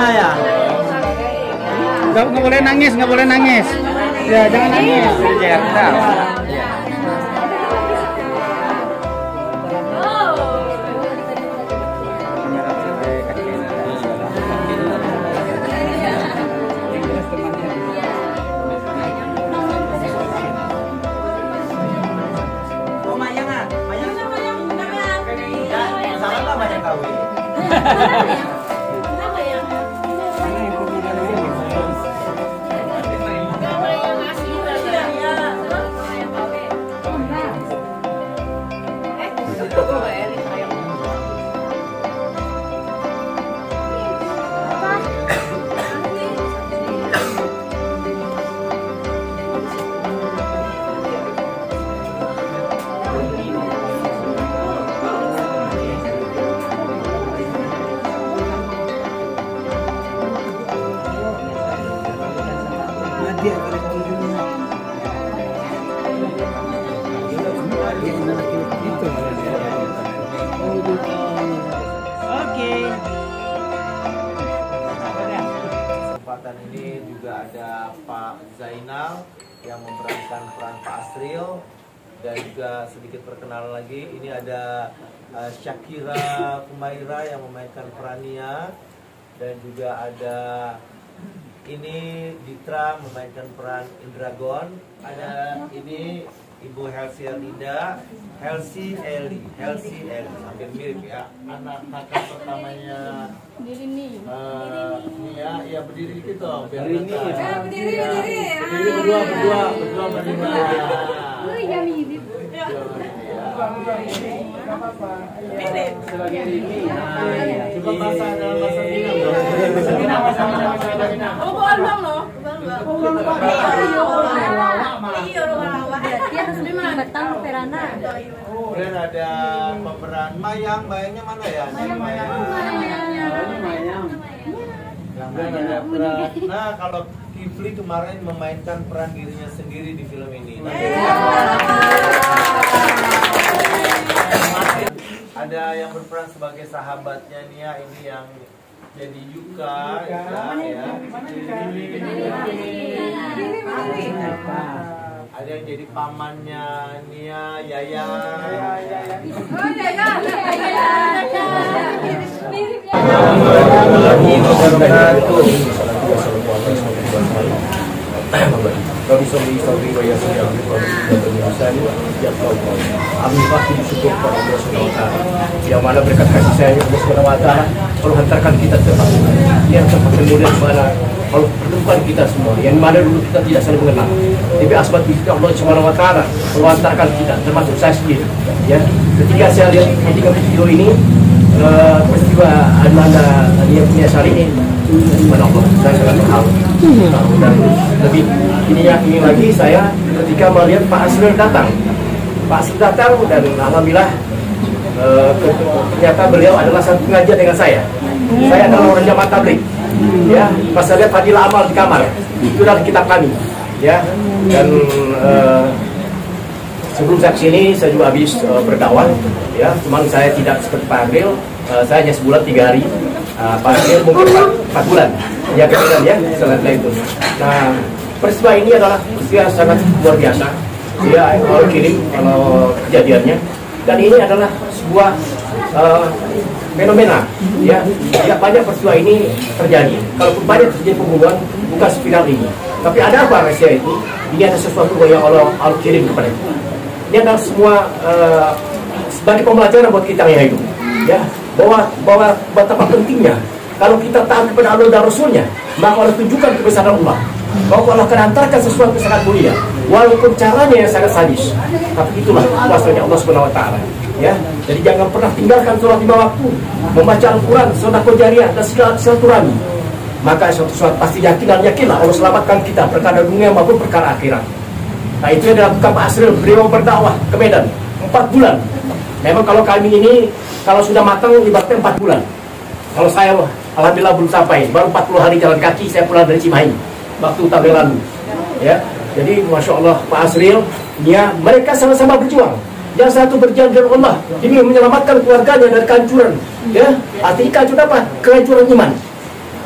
Ya. Nggak boleh nangis, nggak boleh nangis. Ya, jangan nangis. Ya, bentar. Kesempatan ini juga ada Pak Zainal yang memerankan peran Pak Asril, dan juga sedikit perkenalan lagi, ini ada Syakira Kumaira yang memainkan peran Nia, dan juga ada ini Ditra memainkan peran Indragon, ada ini Ibu Helsi Elida, Helsi Eli, hampir mirip ya, anak kakak pertamanya Nia, ya berdiri dikit dong, biar berdiri berdua berdiri. Sebagai ini, coba bahasa dalam bahasa Minang dong. Oh, bukan bang loh. Kemudian ada pemeran Mayangnya mana ya? Mayang. Kemudian ada peran. Nah, kalau Kifli kemarin memainkan peran dirinya sendiri di film ini. Ada yang berperan sebagai sahabatnya Nia, ini yang jadi Yuka ya. Ada yang jadi pamannya Nia, Yaya. Kami saudari Raya sedang kami pasti bersyukur kepada Allah Subhanahu wa Ta'ala, yang mana berkat kasih sayang Allah Subhanahu wa Ta'ala kalau hantarkan kita tempat yang tempat kemudian mana kalau pertemukan kita semua yang mana dulu kita tidak saling mengenal, tapi asbat kita Allah Subhanahu wa Ta'ala kalau hantarkan kita, termasuk saya sendiri ya. Ketika saya lihat ketika video ini peristiwa ada yang punya sari ini, subhanallah, saya sangat terharu. Dan lebih ingin lagi saya ketika melihat Pak Asril datang. Pak Asril datang dan alhamdulillah ternyata beliau adalah satu pengajar dengan saya. Saya adalah orang jamaah tabligh. Ya, pas saya lihat Fadilah Amal di kamar, itu adalah kitab kami. Ya, dan sebelum saya kesini saya juga habis berdakwah. Ya, cuman saya tidak seperti Pak Asril, saya hanya sebulan 3 hari. Pak Asril mungkin 4 bulan. Ya, kemudian ya, setelah itu. Nah, peristiwa ini adalah peristiwa sangat luar biasa. Dia Allah kirim kalau kejadiannya, dan ini adalah sebuah fenomena. Ya, tidak banyak peristiwa ini terjadi. Kalau banyak terjadi pembunuhan, bukan seviral ini. Tapi ada apa rahasia itu? Ini ada sesuatu yang Allah kirim kepada kita. Ini adalah semua sebagai pembelajaran buat kita yang hidup. Ya, bahwa betapa pentingnya kalau kita taat kepada Allah dan Rasulnya, maka Allah tunjukkan kebesaran Allah. Bahwa Allah akan hantarkan sesuatu yang sangat mulia, walaupun caranya yang sangat sadis. Tapi itulah kuasanya Allah Subhanahu wa Ta'ala. Ya, jadi jangan pernah tinggalkan sholat 5 waktu, membaca Al-Quran, sedekah jariah, dan silaturahmi. Maka suatu saat pasti yakinlah Allah selamatkan kita perkara dunia maupun perkara akhirat. Nah, itu yang dilakukan Pak Asril. Beliau berdakwah ke Medan 4 bulan. Memang kalau kami ini kalau sudah matang ibaratnya 4 bulan. Kalau saya alhamdulillah belum sampai, baru 40 hari jalan kaki saya pulang dari Cimahi waktu tahun lalu. Ya, Jadi Masya Allah Pak Azril, ya, mereka sama-sama berjuang. Yang satu berjuang dengan Allah ini menyelamatkan keluarganya dari kehancuran, ya. Artinya kehancuran apa? Kehancuran iman.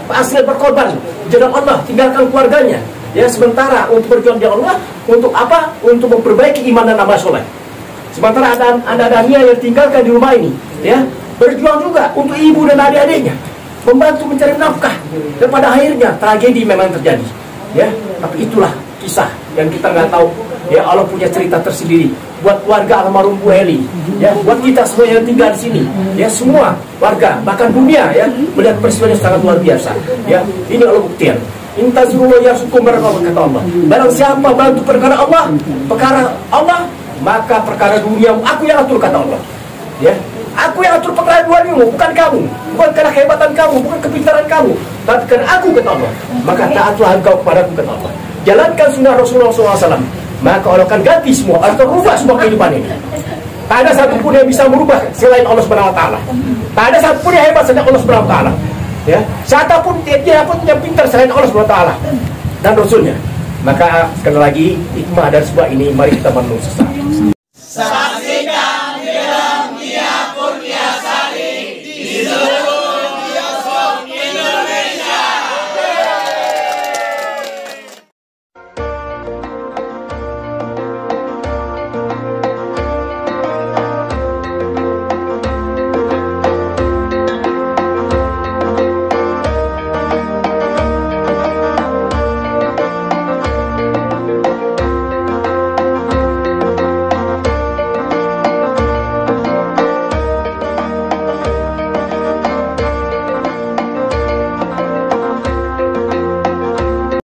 Pak Azril berkorban dengan Allah, tinggalkan keluarganya, ya, sementara untuk berjuang dengan Allah. Untuk apa? Untuk memperbaiki iman dan amal soleh. Sementara ada Dania yang tinggalkan di rumah ini, ya, berjuang juga untuk ibu dan adik-adiknya, membantu mencari nafkah. Dan pada akhirnya tragedi memang terjadi, ya. Tapi itulah kisah yang kita nggak tahu, ya. Allah punya cerita tersendiri buat warga almarhum Bu Heli, ya, buat kita semua yang tinggal di sini, ya, semua warga bahkan dunia, ya, melihat peristiwa yang sangat luar biasa, ya. Ini Allah buktikan. Intazrullah yasukum barakallahu, kata Allah. Barang siapa bantu perkara Allah, maka perkara dunia aku yang atur, kata Allah, ya. Aku yang atur perkara duniamu, bukan kamu, bukan karena kehebatan kamu, bukan kepintaran kamu, tapi karena aku, kata Allah. Maka taatlah engkau kepadaku, kata Allah. Jalankan sunnah Rasulullah SAW, maka Allah akan ganti semua, akan rubah semua kehidupan ini. Tak ada satupun yang bisa merubah selain Allah Subhanahu Wa Taala. Tak ada satupun yang hebat selain Allah Subhanahu Wa Taala. Ya, siapapun dia pun yang pintar selain Allah Subhanahu Wa Taala dan Rasulnya. Maka sekali lagi hikmah dari sebuah ini, mari kita merenung sesaat.